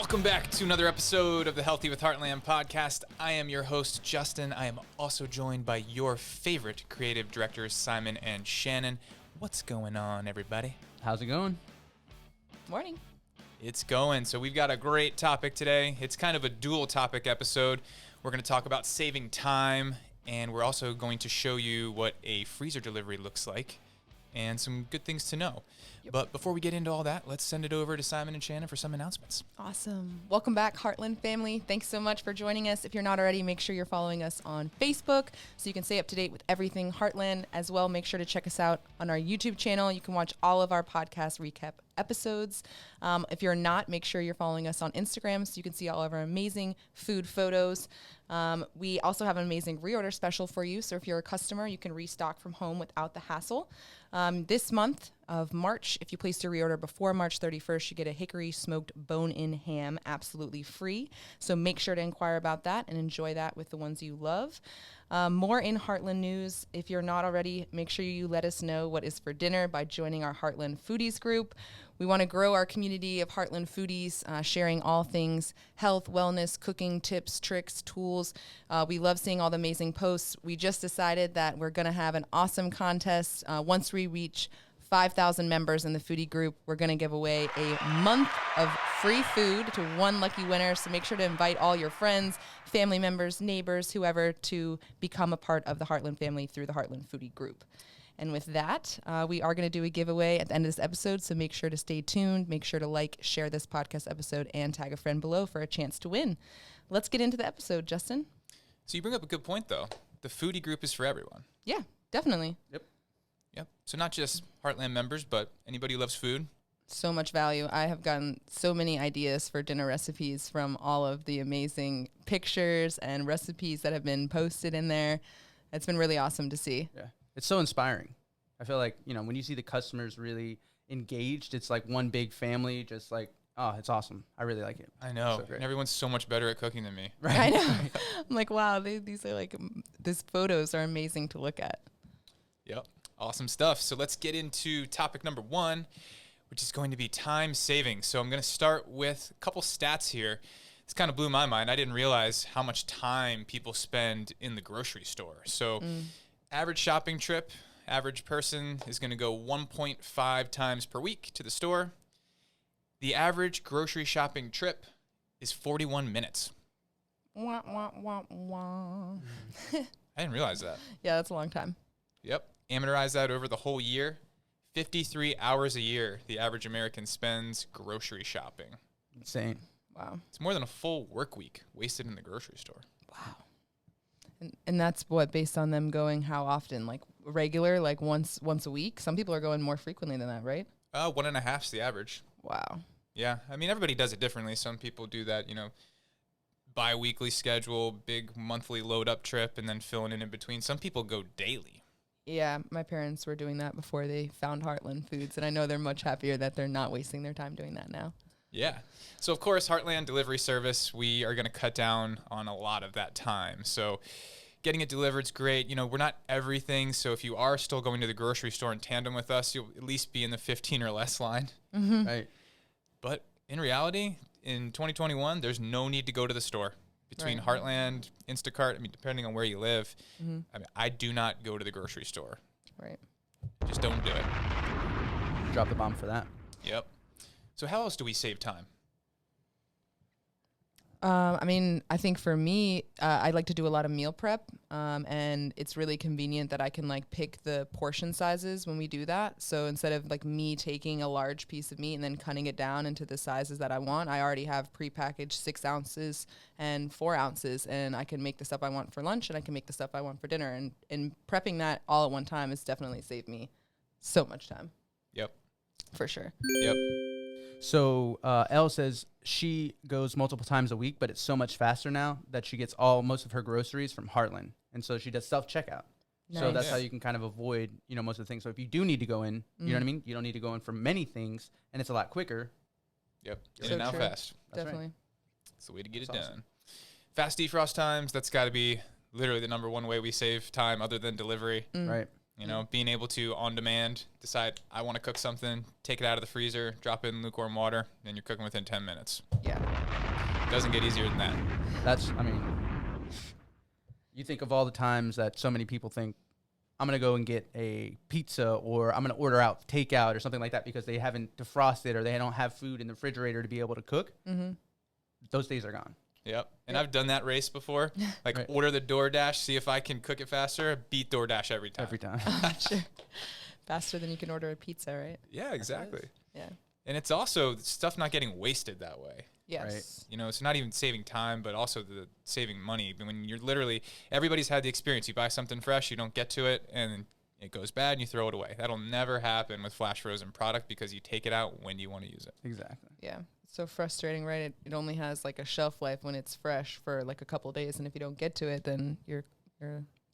Welcome back to another episode of the Healthy with Heartland podcast. I am your host, Justin. I am also joined by your favorite creative directors, Simon and Shannon. What's going on, everybody? How's it going? Morning. It's going. So we've got a great topic today. It's kind of a dual topic episode. We're going to talk about saving time, and we're also going to show you what a freezer delivery looks like and some good things to know. Yep. But before we get into all that, let's send it over to Simon and Shannon for some announcements. Awesome. Welcome back, Heartland family. Thanks so much for joining us. If you're not already, make sure you're following us on Facebook so you can stay up to date with everything Heartland. As well, make sure to check us out on our YouTube channel. You can watch all of our podcast recap episodes. If you're not, make sure you're following us on Instagram so you can see all of our amazing food photos. We also have an amazing reorder special for you. So if you're a customer, you can restock from home without the hassle. This month of March, if you place your reorder before March 31st, you get a hickory smoked bone-in ham absolutely free. So make sure to inquire about that and enjoy that with the ones you love. More in Heartland news. If you're not already, make sure you let us know what is for dinner by joining our Heartland Foodies group. We want to grow our community of Heartland Foodies, sharing all things health, wellness, cooking, tips, tricks, tools. We love seeing all the amazing posts. We just decided that we're going to have an awesome contest. Once we reach 5,000 members in the foodie group, we're going to give away a month of free food to one lucky winner. So make sure to invite all your friends, family members, neighbors, whoever, to become a part of the Heartland family through the Heartland Foodie group. And with that, we are going to do a giveaway at the end of this episode. So make sure to stay tuned. Make sure to like, share this podcast episode, and tag a friend below for a chance to win. Let's get into the episode, Justin. So you bring up a good point, though. The foodie group is for everyone. Yeah, definitely. Yep. So not just Heartland members, but anybody who loves food. So much value. I have gotten so many ideas for dinner recipes from all of the amazing pictures and recipes that have been posted in there. It's been really awesome to see. Yeah. It's so inspiring. I feel like, when you see the customers really engaged, it's like one big family, just like, oh, it's awesome. I really like it. I know. So and everyone's so much better at cooking than me. Right. I know. I'm like, wow, these are like, these photos are amazing to look at. Yep. Awesome stuff. So let's get into topic number one, which is going to be time saving. So I'm going to start with a couple stats here. This kind of blew my mind. I didn't realize how much time people spend in the grocery store. So average shopping trip, average person is going to go 1.5 times per week to the store. The average grocery shopping trip is 41 minutes. Wah, wah, wah, wah. I didn't realize that. Yeah, that's a long time. Yep. Amortize that over the whole year. 53 hours a year, the average American spends grocery shopping. Insane. Wow. It's more than a full work week wasted in the grocery store. Wow. And that's what, based on them going how often? Like regular, like once a week? Some people are going more frequently than that, right? 1.5 is the average. Wow. Yeah. I mean, everybody does it differently. Some people do that, bi-weekly schedule, big monthly load-up trip, and then filling in between. Some people go daily. Yeah, my parents were doing that before they found Heartland Foods, and I know they're much happier that they're not wasting their time doing that now. Yeah. So, of course, Heartland Delivery Service, we are going to cut down on a lot of that time. So getting it delivered is great. We're not everything, so if you are still going to the grocery store in tandem with us, you'll at least be in the 15 or less line. Mm-hmm. Right. But in reality, in 2021, there's no need to go to the store. Between Right. Heartland, Instacart, depending on where you live, I do not go to the grocery store. Right. Just don't do it. Drop the bomb for that. Yep. So how else do we save time? I think for me, I like to do a lot of meal prep, and it's really convenient that I can pick the portion sizes when we do that. So instead of me taking a large piece of meat and then cutting it down into the sizes that I want, I already have prepackaged 6 ounces and 4 ounces, and I can make the stuff I want for lunch and I can make the stuff I want for dinner. And prepping that all at one time has definitely saved me so much time. Yep. For sure. Yep. So Elle says she goes multiple times a week, but it's so much faster now that she gets most of her groceries from Heartland. And so she does self-checkout. Nice. So that's how you can kind of avoid, most of the things. So if you do need to go in, you know what I mean? You don't need to go in for many things, and it's a lot quicker. Yep. So In and out true. fast. That's Definitely. right. That's the way to get That's it awesome. done. Fast defrost times, that's got to be literally the number one way we save time other than delivery. Right. You know, being able to, on demand, decide, I want to cook something, take it out of the freezer, drop it in lukewarm water, and you're cooking within 10 minutes. Yeah. It doesn't get easier than that. You think of all the times that so many people think, I'm going to go and get a pizza, or I'm going to order out takeout or something like that because they haven't defrosted or they don't have food in the refrigerator to be able to cook. Mm-hmm. Those days are gone. Yep. And I've done that race before. Like, Right. order the DoorDash, see if I can cook it faster, beat DoorDash every time. Every time. Sure. Faster than you can order a pizza, right? Yeah, exactly. Yeah. And it's also stuff not getting wasted that way. Yes. Right. You know, it's not even saving time, but also the saving money. When you're literally, everybody's had the experience. You buy something fresh, you don't get to it, and it goes bad, and you throw it away. That'll never happen with flash frozen product because you take it out when you want to use it. Exactly. Yeah. It's so frustrating, right? It only has like a shelf life when it's fresh for like a couple of days, and if you don't get to it, then you're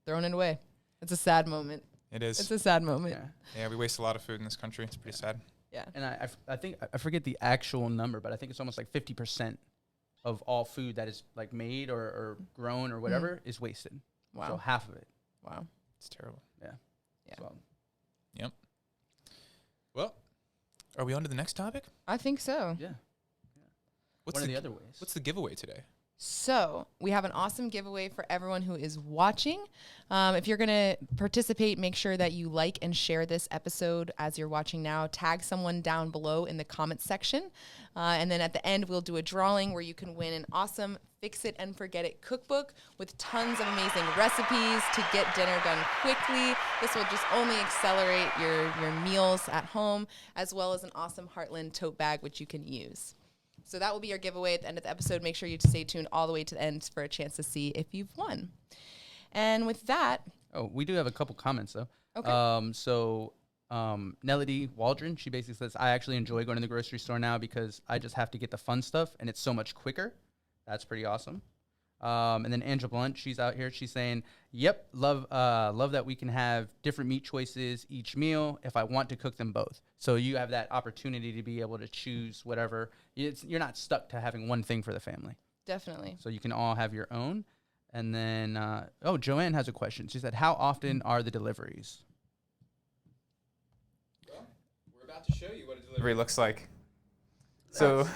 throwing it away. It's a sad moment. It is. It's a sad moment. Yeah. Yeah, we waste a lot of food in this country. It's pretty sad. Yeah. And I think, I forget the actual number, but I think it's almost like 50% of all food that is like made or grown or whatever is wasted. Wow. So half of it. Wow. It's terrible. Yeah. So, Yep. Well, are we on to the next topic? I think so. yeah. What's What are the the other ways? What's the giveaway today? So we have an awesome giveaway for everyone who is watching. If you're going to participate, make sure that you like and share this episode as you're watching now. Tag someone down below in the comments section. And then at the end, we'll do a drawing where you can win an awesome Fix It and Forget It cookbook with tons of amazing recipes to get dinner done quickly. This will just only accelerate your meals at home, as well as an awesome Heartland tote bag, which you can use. So that will be your giveaway at the end of the episode. Make sure you stay tuned all the way to the end for a chance to see if you've won. And with that... Oh, we do have a couple comments, though. Okay. Nelody Waldron, she basically says, I actually enjoy going to the grocery store now because I just have to get the fun stuff, and it's so much quicker. That's pretty awesome. And then Angela Blunt, she's out here. She's saying, yep, love that we can have different meat choices each meal if I want to cook them both. So you have that opportunity to be able to choose whatever. You're not stuck to having one thing for the family. Definitely. So you can all have your own. And then, Joanne has a question. She said, how often are the deliveries? Well, we're about to show you what a delivery looks like. So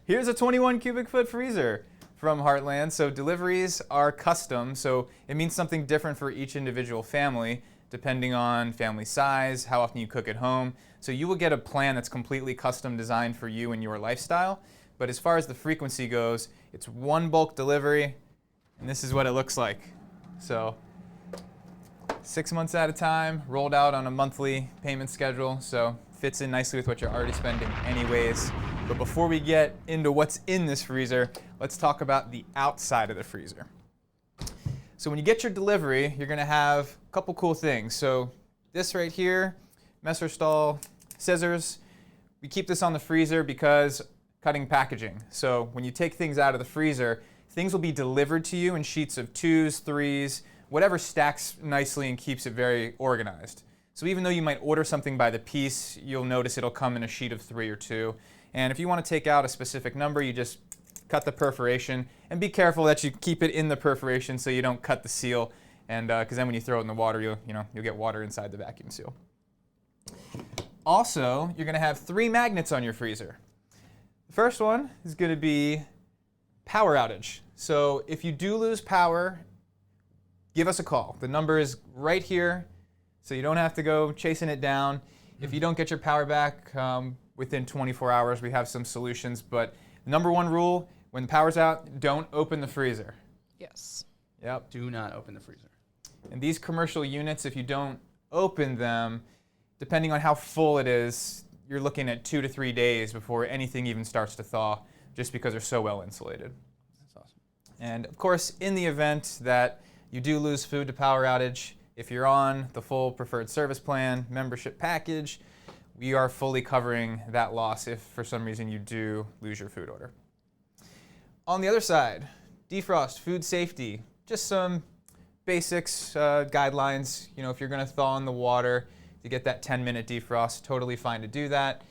here's a 21 cubic foot freezer from Heartland. So deliveries are custom, so it means something different for each individual family, depending on family size, how often you cook at home. So you will get a plan that's completely custom designed for you and your lifestyle. But as far as the frequency goes, it's one bulk delivery, and this is what it looks like. So 6 months at a time, rolled out on a monthly payment schedule, so fits in nicely with what you're already spending anyways. But before we get into what's in this freezer, let's talk about the outside of the freezer. So when you get your delivery, you're gonna have a couple cool things. So this right here, Messerstahl scissors. We keep this on the freezer because cutting packaging. So when you take things out of the freezer, things will be delivered to you in sheets of 2s, 3s, whatever stacks nicely and keeps it very organized. So even though you might order something by the piece, you'll notice it'll come in a sheet of 3 or 2. And if you want to take out a specific number, you just cut the perforation, and be careful that you keep it in the perforation so you don't cut the seal, and because then when you throw it in the water, you'll get water inside the vacuum seal. Also, you're going to have 3 magnets on your freezer. The first one is going to be power outage. So if you do lose power, give us a call. The number is right here, so you don't have to go chasing it down. If you don't get your power back within 24 hours, we have some solutions. But the number one rule, when the power's out, don't open the freezer. Yes. Yep. Do not open the freezer. And these commercial units, if you don't open them, depending on how full it is, you're looking at 2 to 3 days before anything even starts to thaw, just because they're so well insulated. That's awesome. And of course, in the event that you do lose food to power outage, if you're on the full preferred service plan membership package, we are fully covering that loss if for some reason you do lose your food order. On the other side, defrost, food safety, just some basics, guidelines. If you're going to thaw in the water to get that 10-minute defrost, totally fine to do that.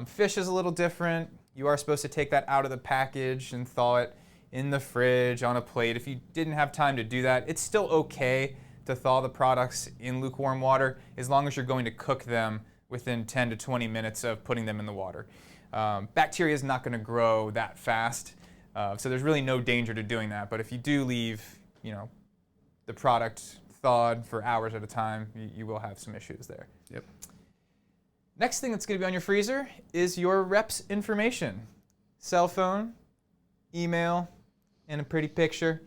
Fish is a little different. You are supposed to take that out of the package and thaw it in the fridge on a plate. If you didn't have time to do that, it's still okay to thaw the products in lukewarm water, as long as you're going to cook them within 10 to 20 minutes of putting them in the water. Bacteria is not going to grow that fast, so there's really no danger to doing that. But if you do leave, the product thawed for hours at a time, you will have some issues there. Yep. Next thing that's going to be on your freezer is your rep's information. Cell phone, email, and a pretty picture.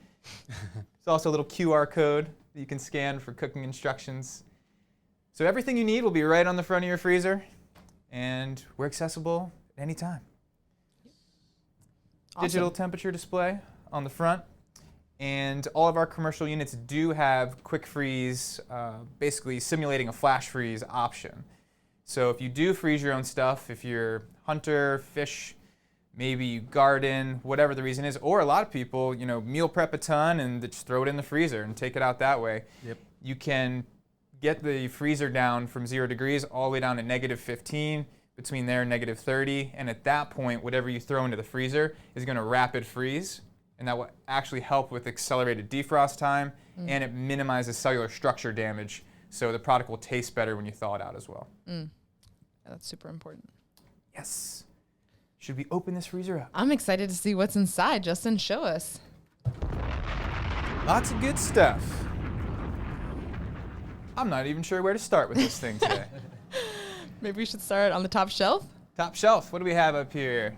There's also a little QR code that you can scan for cooking instructions. So everything you need will be right on the front of your freezer, and we're accessible at any time. Awesome. Digital temperature display on the front. And all of our commercial units do have quick freeze, basically simulating a flash freeze option. So if you do freeze your own stuff, if you're hunter, fish, maybe you garden, whatever the reason is, or a lot of people, meal prep a ton and just throw it in the freezer and take it out that way. Yep. You can get the freezer down from 0 degrees all the way down to -15, between there and -30, and at that point, whatever you throw into the freezer is going to rapid freeze, and that will actually help with accelerated defrost time, and it minimizes cellular structure damage, so the product will taste better when you thaw it out as well. Yeah, that's super important. Yes. Should we open this freezer up? I'm excited to see what's inside. Justin, show us. Lots of good stuff. I'm not even sure where to start with this thing today. Maybe we should start on the top shelf. Top shelf, what do we have up here?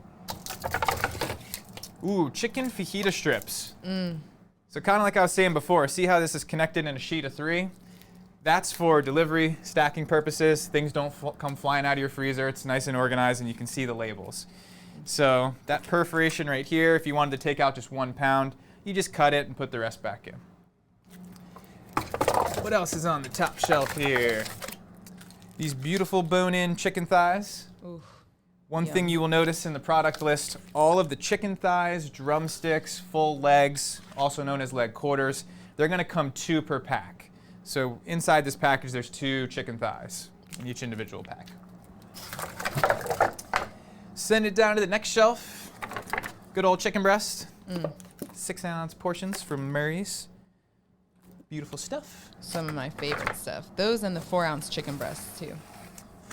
Ooh, chicken fajita strips. So kind of like I was saying before, see how this is connected in a sheet of 3? That's for delivery, stacking purposes. Things don't come flying out of your freezer. It's nice and organized, and you can see the labels. So that perforation right here, if you wanted to take out just 1 pound, you just cut it and put the rest back in. What else is on the top shelf here? These beautiful bone-in chicken thighs. Ooh. One Yum. thing you will notice in the product list, all of the chicken thighs, drumsticks, full legs, also known as leg quarters, they're going to come 2 per pack. So inside this package, there's 2 chicken thighs in each individual pack. Send it down to the next shelf. Good old chicken breast. 6-ounce portions from Murray's. Beautiful stuff. Some of my favorite stuff. Those and the 4-ounce chicken breasts, too.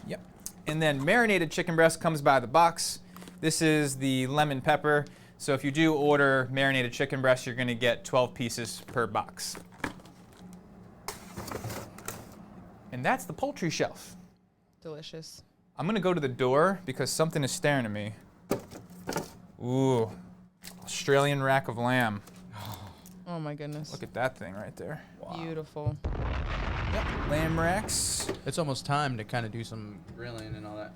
Yep. And then marinated chicken breast comes by the box. This is the lemon pepper. So if you do order marinated chicken breast, you're going to get 12 pieces per box. And that's the poultry shelf. Delicious. I'm going to go to the door because something is staring at me. Ooh, Australian rack of lamb. Oh my goodness. Look at that thing right there. Beautiful. Yep, lamb racks. It's almost time to kind of do some grilling and all that.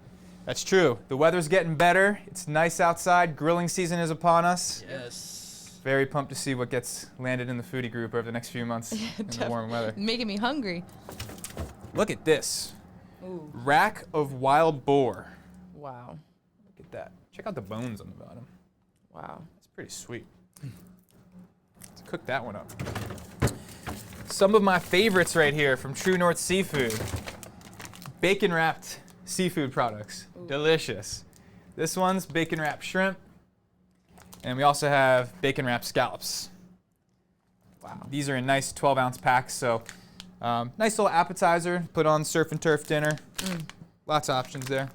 That's true. The weather's getting better. It's nice outside. Grilling season is upon us. Yes. Very pumped to see what gets landed in the foodie group over the next few months in the warm weather. Making me hungry. Look at this. Ooh. Rack of wild boar. Wow. Look at that. Check out the bones on the bottom. Wow. That's pretty sweet. Let's cook that one up. Some of my favorites right here from True North Seafood. Bacon wrapped seafood products. Ooh. Delicious. This one's bacon wrapped shrimp. And we also have bacon wrapped scallops. Wow. These are in nice 12-ounce packs, so nice little appetizer. Put on surf and turf dinner. Lots of options there.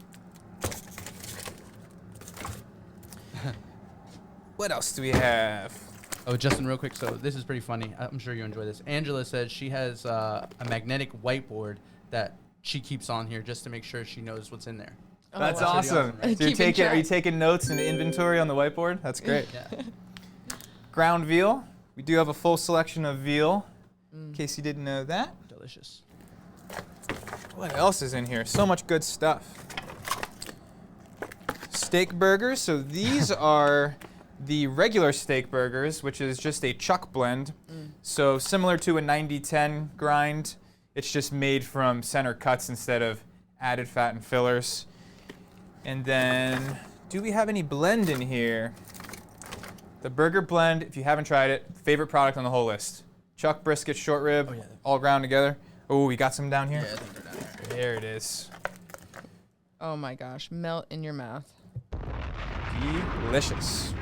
What else do we have? Oh, Justin, real quick. So this is pretty funny. I'm sure you enjoy this. Angela said she has a magnetic whiteboard that she keeps on here just to make sure she knows what's in there. Oh, That's wow. awesome. Right? So you're Keeping are you track. taking notes and inventory on the whiteboard? That's great. Yeah. Ground veal. We do have a full selection of veal, in case you didn't know that. Delicious. What else is in here? So much good stuff. Steak burgers. So these are the regular steak burgers, which is just a chuck blend. So similar to a 90-10 grind, it's just made from center cuts instead of added fat and fillers. And then, do we have any blend in here? The burger blend, if you haven't tried it, favorite product on the whole list. Chuck brisket short rib, Oh, yeah. all ground together. Oh, we got some down here? Yeah, I think they're down there. There it is. Oh my gosh. Melt in your mouth. Delicious.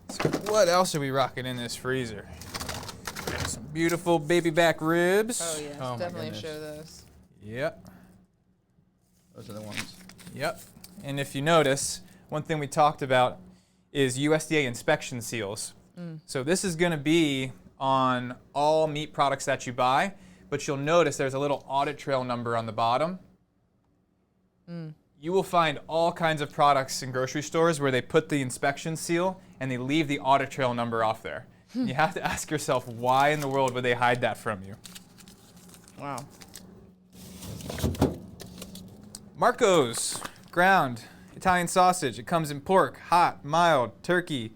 So what else are we rocking in this freezer? Some beautiful baby back ribs. Oh yes, Oh, my definitely goodness. show those. Yep. Those are the ones. Yep. And if you notice, one thing we talked about is USDA inspection seals. So this is going to be on all meat products that you buy, but you'll notice there's a little audit trail number on the bottom. You will find all kinds of products in grocery stores where they put the inspection seal and they leave the audit trail number off there. You have to ask yourself, why in the world would they hide that from you? Wow. Marco's ground Italian sausage. It comes in pork, hot, mild, turkey,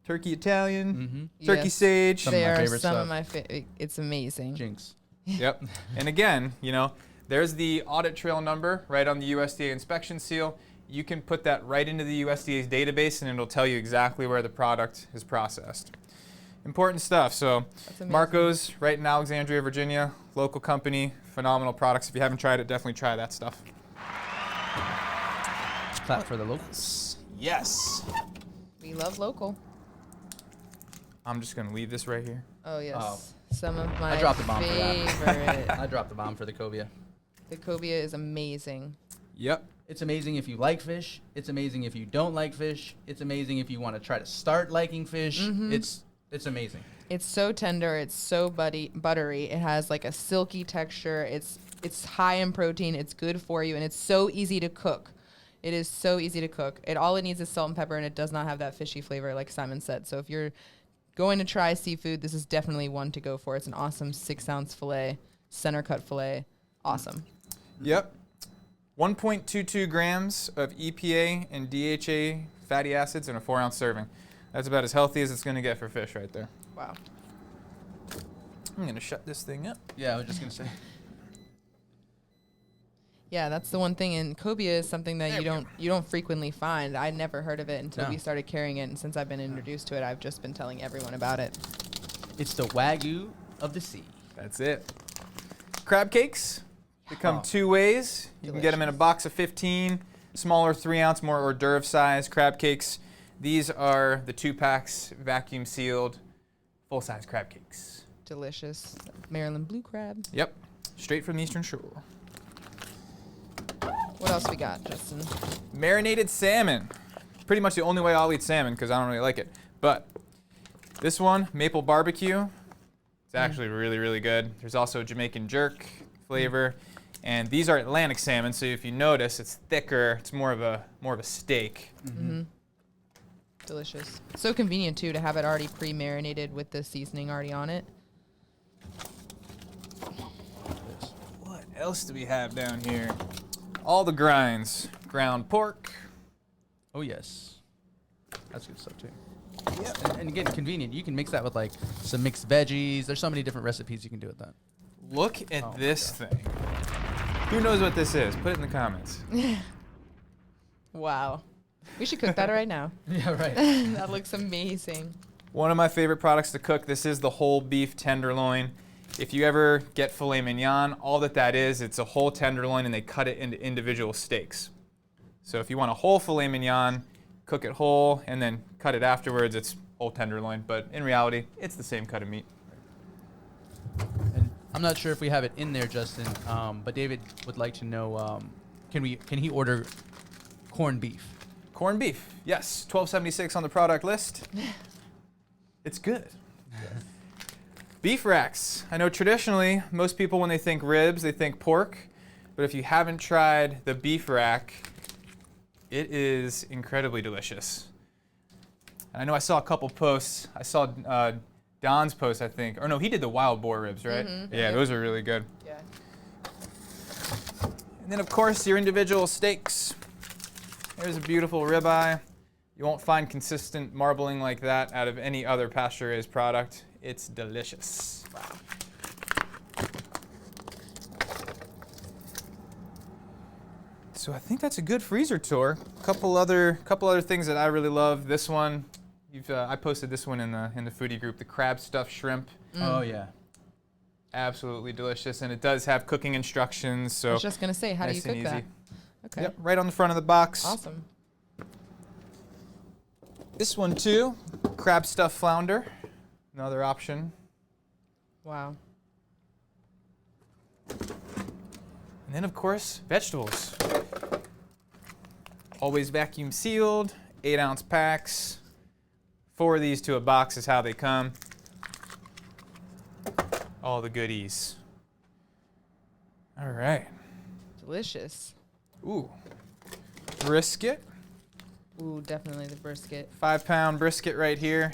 turkey Italian, turkey Yes. sage. Some of They my are favorite some stuff. of my favorite. It's amazing. Jinx. Yep. And again, there's the audit trail number right on the USDA inspection seal. You can put that right into the USDA's database and it'll tell you exactly where the product is processed. Important stuff. So That's amazing. Marco's right in Alexandria, Virginia, local company, phenomenal products. If you haven't tried it, definitely try that stuff. Clap for the locals. Yes. We love local. I'm just going to leave this right here. Oh yes. Oh. Some of my I dropped the bomb for favorite. that. I dropped the bomb for the cobia. The cobia is amazing. Yep. It's amazing if you like fish. It's amazing if you don't like fish. It's amazing if you want to try to start liking fish. It's amazing. It's so tender. It's so buttery. It has like a silky texture. It's high in protein. It's good for you, and it's so easy to cook. It is so easy to cook. All it needs is salt and pepper, and it does not have that fishy flavor, like Simon said. So if you're going to try seafood, this is definitely one to go for. It's an awesome 6-ounce fillet, center cut fillet. Awesome. Yep. 1.22 grams of EPA and DHA fatty acids in a 4-ounce serving. That's about as healthy as it's going to get for fish right there. Wow. I'm going to shut this thing up. Yeah, I was just going to say. Yeah, that's the one thing. And cobia is something that There you don't frequently find. I never heard of it until No. we started carrying it, and since I've been introduced to it, I've just been telling everyone about it. It's the Wagyu of the sea. That's it. Crab cakes. They come Oh. 2 ways. You can get them in a box of 15, smaller 3-ounce, more hors d'oeuvre size crab cakes. These are the 2 packs, vacuum sealed, full-size crab cakes. Delicious. Maryland blue crab. Yep, straight from the Eastern Shore. What else we got, Justin? Marinated salmon. Pretty much the only way I'll eat salmon because I don't really like it. But this one, maple barbecue, it's actually really, really good. There's also Jamaican jerk flavor. And these are Atlantic salmon, so if you notice, it's thicker. It's more of a steak. Delicious. So convenient too to have it already pre-marinated with the seasoning already on it. What else do we have down here? All the grinds. Ground pork. Oh, yes. That's good stuff, too. Yep. And again, convenient. You can mix that with, like, some mixed veggies. There's so many different recipes you can do with that. Look at Oh my this thing. Who knows what this is? Put it in the comments. Wow. We should cook that right now. Yeah, right. That looks amazing. One of my favorite products to cook. This is the whole beef tenderloin. If you ever get filet mignon, all that is, it's a whole tenderloin and they cut it into individual steaks. So if you want a whole filet mignon, cook it whole and then cut it afterwards, it's whole tenderloin. But in reality, it's the same cut of meat. And I'm not sure if we have it in there, Justin, but David would like to know, can he order corned beef? Corned beef, yes, $12.76 on the product list. It's good. Beef racks. I know traditionally, most people when they think ribs, they think pork. But if you haven't tried the beef rack, it is incredibly delicious. And I know I saw a couple posts. I saw Don's post, I think. Or no, he did the wild boar ribs, right? Yeah, those are really good. Yeah. And then, of course, your individual steaks. There's a beautiful ribeye. You won't find consistent marbling like that out of any other pasture-raised product. It's delicious. So I think that's a good freezer tour. Couple other things that I really love. This one, I posted this one in the foodie group. The crab stuffed shrimp. Oh, yeah. Absolutely delicious, and it does have cooking instructions. So I was just gonna say, how do you nice and cook that? easy. Okay. Yep, right on the front of the box. Awesome. This one too, crab stuffed flounder, another option. Wow. And then, of course, vegetables. Always vacuum sealed, 8-ounce packs. 4 of these to a box is how they come. All the goodies. All right. Delicious. Ooh. Brisket. Ooh, definitely the brisket. 5-pound brisket right here.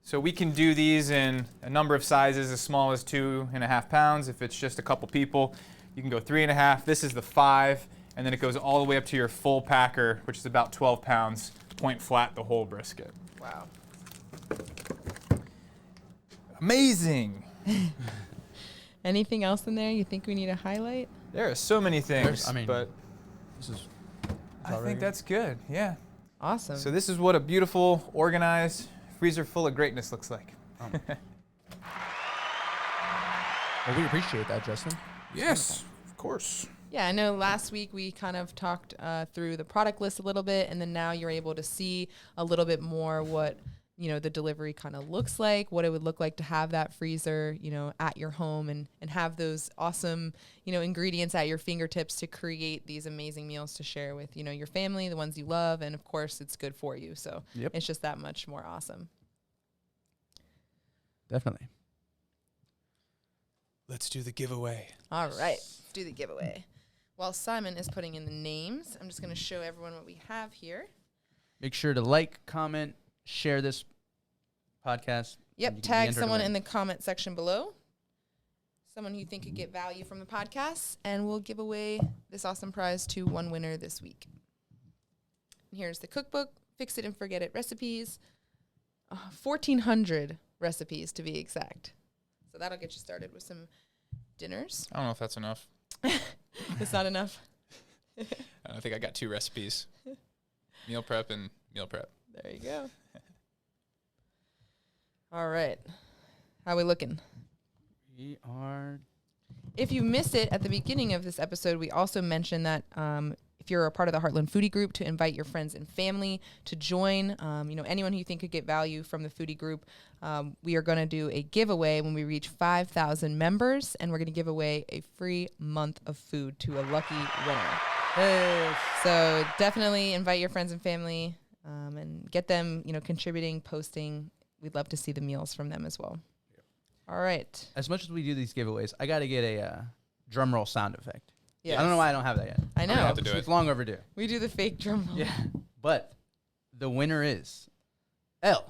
So we can do these in a number of sizes, as small as 2.5 pounds. If it's just a couple people, you can go 3.5. This is the 5, and then it goes all the way up to your full packer, which is about 12 pounds, point flat, the whole brisket. Wow. Amazing. Anything else in there you think we need to highlight? There are so many things, but this is I think that's good, yeah. Awesome. So this is what a beautiful, organized freezer full of greatness looks like. Well, we appreciate that, Justin. Yes, of course. Yeah, I know last week we kind of talked through the product list a little bit, and then now you're able to see a little bit more what, you know, the delivery kind of looks like, what it would look like to have that freezer, you know, at your home and have those awesome, you know, ingredients at your fingertips to create these amazing meals to share with, you know, your family, the ones you love, and of course it's good for you. So It's just that much more awesome. Definitely. Let's do the giveaway. All right, let's do the giveaway. While Simon is putting in the names, I'm just going to show everyone what we have here. Make sure to like, comment, share this podcast. Yep, tag someone in the comment section below. Someone who you think could get value from the podcast, and we'll give away this awesome prize to one winner this week. And here's the cookbook, Fix It and Forget It recipes. 1,400 recipes to be exact. So that'll get you started with some dinners. I don't know if that's enough. It's not enough. I think I got 2 recipes. Meal prep and meal prep. There you go. All right. How we looking? We are. If you missed it at the beginning of this episode, we also mentioned that if you're a part of the Heartland Foodie group, to invite your friends and family to join. You know, anyone who you think could get value from the Foodie group. We are going to do a giveaway when we reach 5,000 members, and we're going to give away a free month of food to a lucky winner. Hey. So definitely invite your friends and family and get them, you know, contributing, posting. We'd love to see the meals from them as well. Yep. All right. As much as we do these giveaways, I got to get a drum roll sound effect. Yeah. I don't know why I don't have that yet. I know. Have to do It's it. long overdue. We do the fake drum roll. Yeah. But the winner is Elle.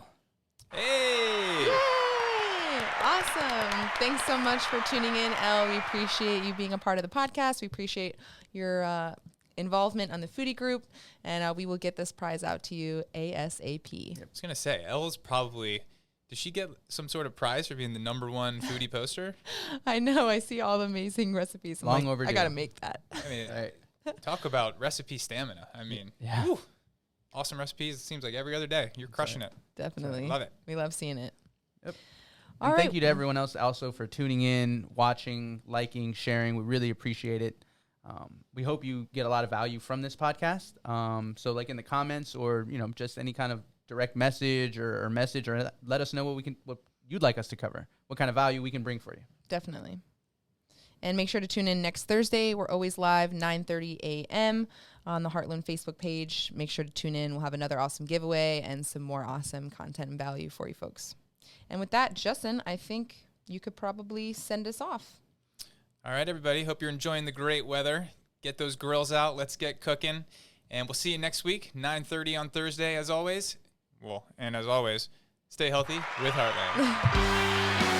Hey! Yay! Awesome. Thanks so much for tuning in, Elle. We appreciate you being a part of the podcast. We appreciate your involvement on the Foodie group, and we will get this prize out to you ASAP. I was going to say, Elle's probably, did she get some sort of prize for being the #1 foodie poster? I know. I see all the amazing recipes. I'm Long like, overdue. I got to make that. I mean, Right. talk about recipe stamina. I mean, Yeah. whew, awesome recipes. It seems like every other day. You're crushing it. Definitely. Love it. We love seeing it. Yep. All And right. thank you to everyone else also for tuning in, watching, liking, sharing. We really appreciate it. We hope you get a lot of value from this podcast. So like in the comments or, you know, just any kind of direct message or message, or let us know what you'd like us to cover, what kind of value we can bring for you. Definitely. And make sure to tune in next Thursday. We're always live, 9:30 a.m. on the Heartland Facebook page. Make sure to tune in. We'll have another awesome giveaway and some more awesome content and value for you folks. And with that, Justin, I think you could probably send us off. All right, everybody. Hope you're enjoying the great weather. Get those grills out. Let's get cooking. And we'll see you next week, 9:30 on Thursday, as always. Well, and as always, stay healthy with Heartland.